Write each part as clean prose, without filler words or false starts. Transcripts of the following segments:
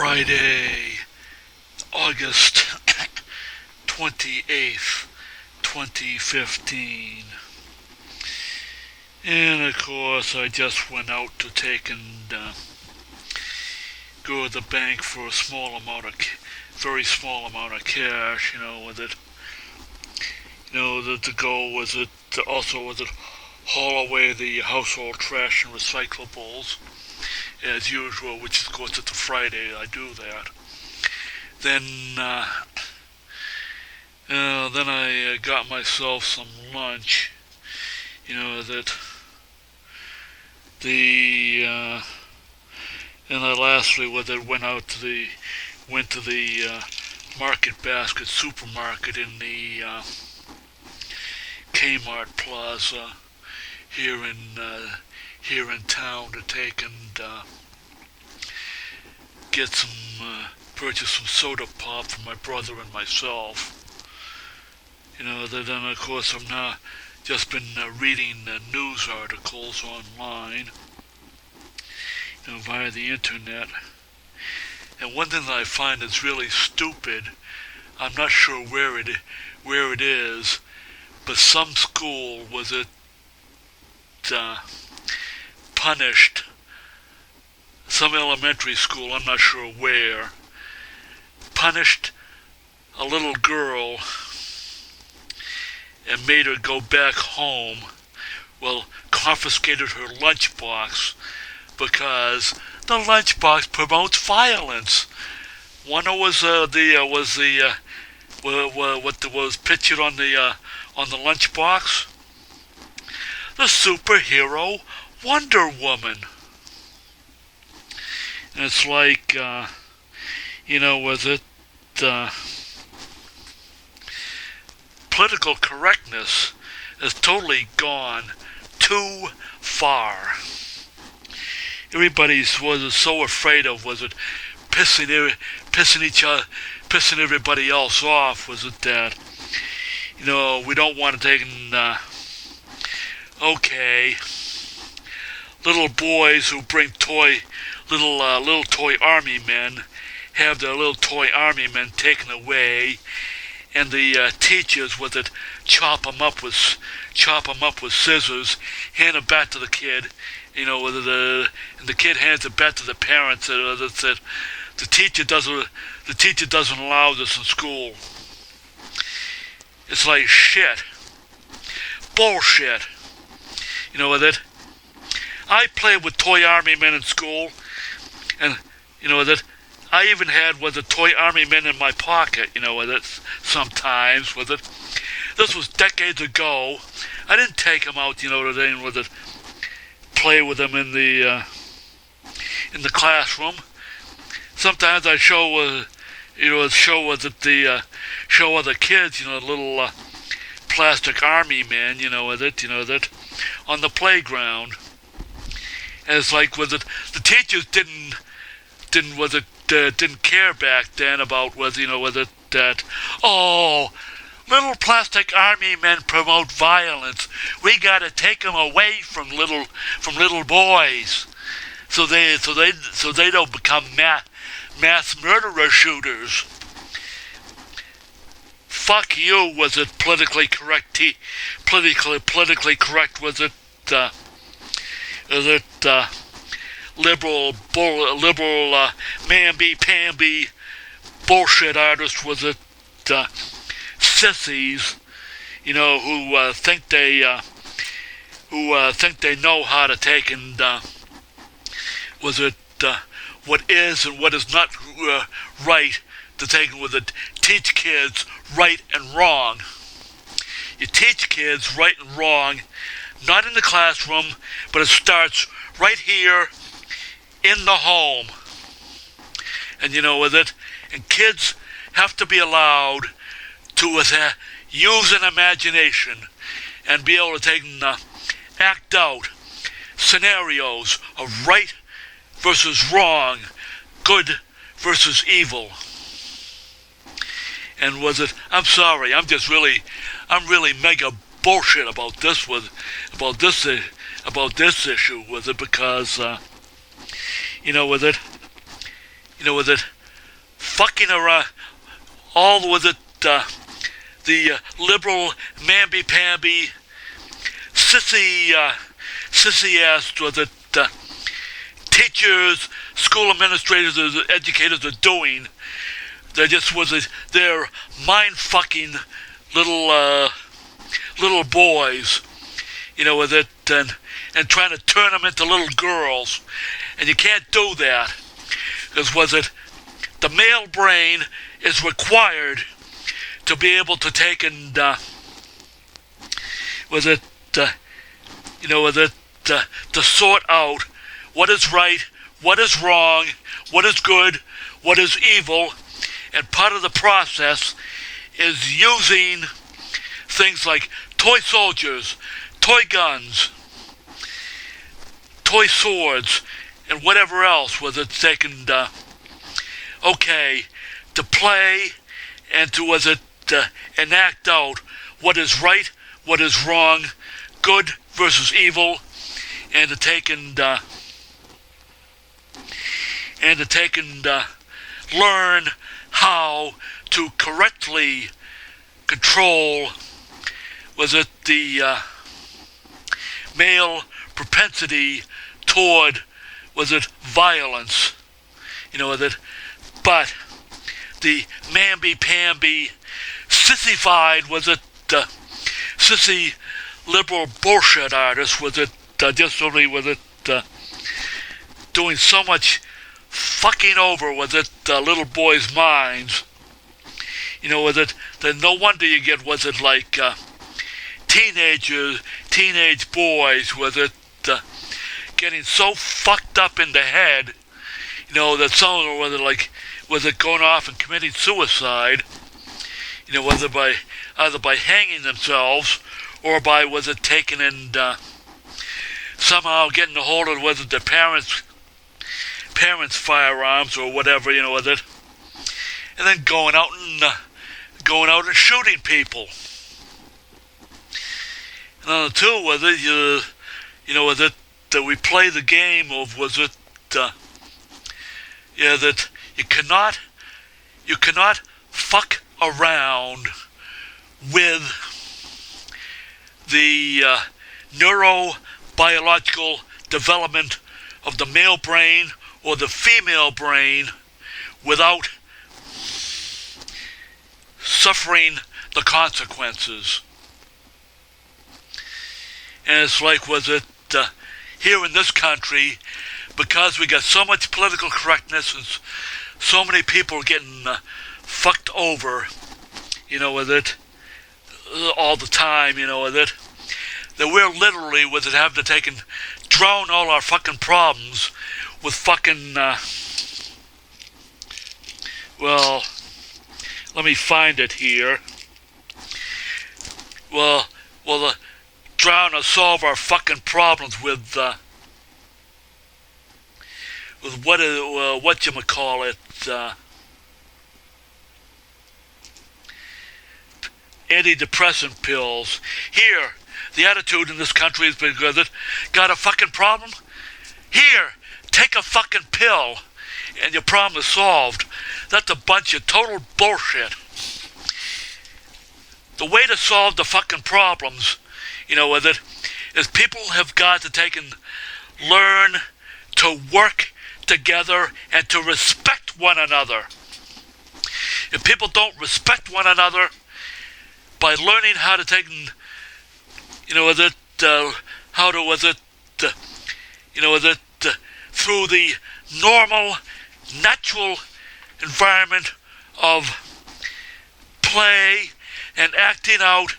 Friday, August 28th, 2015. And of course, I just went out to take and go to the bank for a very small amount of cash, with it. The goal was it haul away the household trash and recyclables, as usual, which is, of course, it's a Friday, I do that. Then I got myself some lunch, and I lastly went to the Market Basket supermarket in the Kmart Plaza here in town to take and purchase some soda pop for my brother and myself. Then of course I'm now just been reading news articles online, via the internet. And one thing that I find is really stupid, I'm not sure where it is, but some school punished, some elementary school, I'm not sure where, punished a little girl and made her go back home. Well, confiscated her lunchbox because the lunchbox promotes violence. One was pictured on the lunchbox? The superhero Wonder Woman. And it's like, political correctness has totally gone too far. Everybody was so afraid of, pissing everybody else off, that, we don't want to take okay, little boys who bring little toy army men have their little toy army men taken away, and the teachers chop them up with scissors, hand them back to the kid, and the kid hands it back to the parents. That the teacher doesn't allow this in school. It's like shit, bullshit. I played with toy army men in school, and I even had toy army men in my pocket. Sometimes This was decades ago. I didn't take them out. Play with them in the classroom. Sometimes I show other kids, little plastic army men, on the playground. And it's like, the teachers didn't care back then about little plastic army men promote violence. We gotta take them away from little boys, so they don't become mass murderer shooters. Fuck you, was it politically correct? Politically correct, was it? Liberal mamby-pamby bullshit artist, was it? Sissies, who think they know how to take and what is and what is not right to take and teach kids right and wrong. You teach kids right and wrong, not in the classroom, but it starts right here in the home. And and kids have to be allowed to use an imagination and be able to take and act out scenarios of right versus wrong, good versus evil. And I'm sorry, I'm really mega bullshit about this issue, because Was it fucking around, all was it the liberal mamby-pamby sissy ass was it teachers, school administrators, educators are doing. There just was their mind-fucking little boys, with it, and trying to turn them into little girls. And you can't do that, because the male brain is required to be able to take and, to sort out what is right, what is wrong, what is good, what is evil. And part of the process is using things like toy soldiers, toy guns, toy swords, and whatever else they can, to play and to, enact out what is right, what is wrong, good versus evil, and to take and learn how to correctly control the male propensity toward violence, but the mamby-pamby sissified sissy liberal bullshit artist doing so much fucking over little boys' minds, then no wonder you get teenage boys getting so fucked up in the head, that some of them going off and committing suicide, either by hanging themselves or by taking and somehow getting a hold of their parents' firearms or whatever, and then going out and shooting people. And on the two, that we play the game of that you cannot fuck around with the neurobiological development of the male brain or the female brain without suffering the consequences. And it's here in this country, because we got so much political correctness and so many people getting fucked over, all the time, that we're literally having to take and drown all our fucking problems with fucking, let me find it here. Drown or solve our fucking problems with whatchamacallit, antidepressant pills. Here, the attitude in this country has been good. Got a fucking problem? Here, take a fucking pill, and your problem is solved. That's a bunch of total bullshit. The way to solve the fucking problems, is people have got to take and learn to work together and to respect one another. If people don't respect one another by learning how to take and, through the normal, natural environment of play and acting out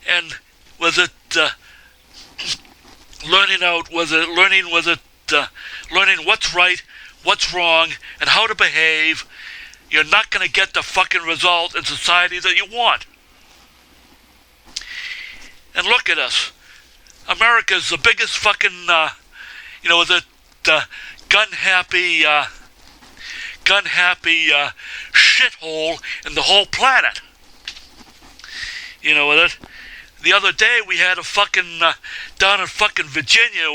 and learning what's right, what's wrong, and how to behave, you're not going to get the fucking result in society that you want. And look at us. America's the biggest fucking, gun-happy shithole in the whole planet. The other day we had a fucking, down in fucking Virginia,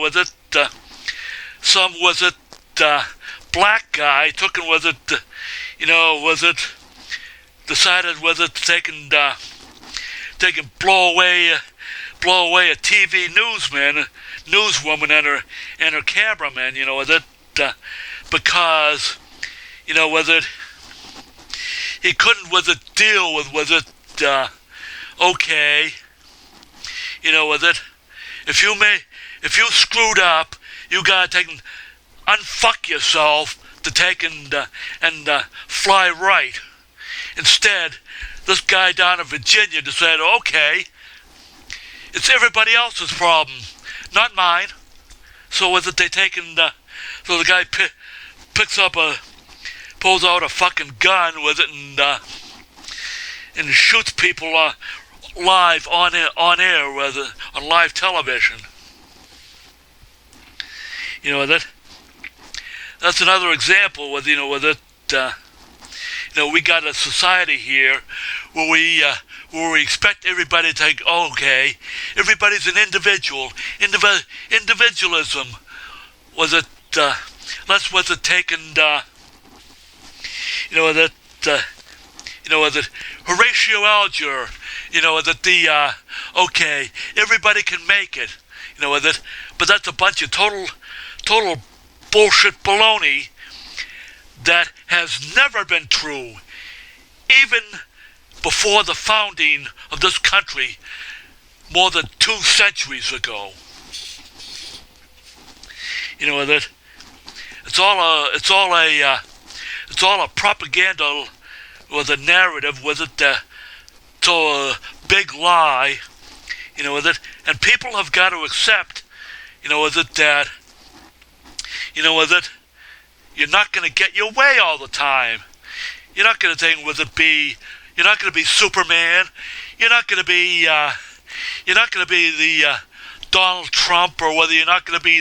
some black guy took and decided was it taking blow away a TV newswoman and her cameraman, because he couldn't deal with okay, if you screwed up, you gotta take and unfuck yourself to take and fly right. Instead, this guy down in Virginia decided, okay, it's everybody else's problem, not mine. So they so the guy pulls out a fucking gun with it and shoots people live on air on live television. That's another example we got a society here where we expect everybody to take, okay, everybody's an individual. Individualism Horatio Alger, okay, everybody can make it, but that's a bunch of total bullshit baloney that has never been true, even before the founding of this country more than 2 centuries ago. That it's all a propaganda with a narrative with it, to a big lie, and people have got to accept, that you're not going to get your way all the time. You're not going to you're not going to be Superman. You're not going to be the Donald Trump, or whether you're not going to be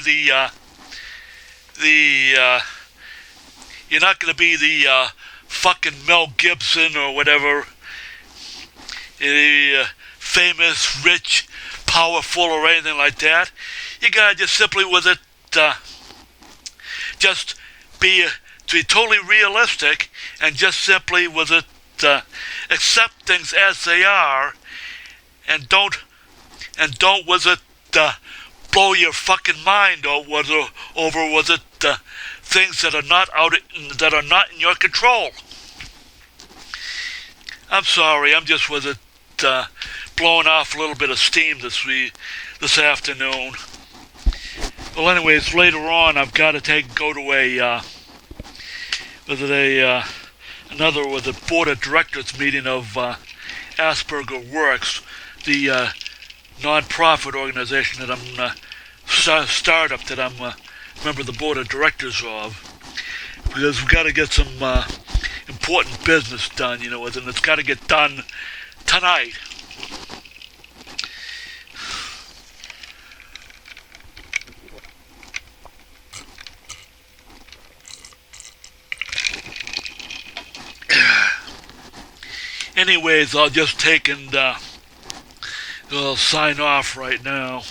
you're not going to be the fucking Mel Gibson or whatever, famous, rich, powerful, or anything like that. You gotta just simply just be totally realistic and just simply accept things as they are, and don't blow your fucking mind over things that are not in your control. I'm sorry, I'm just blowing off a little bit of steam this afternoon. Well, anyways, later on I've got to go to another board of directors meeting of Asperger Works, the non-profit organization that I'm startup that I'm a member of the board of directors of, because we've got to get some important business done, and it's got to get done tonight. Anyways, I'll just take and sign off right now.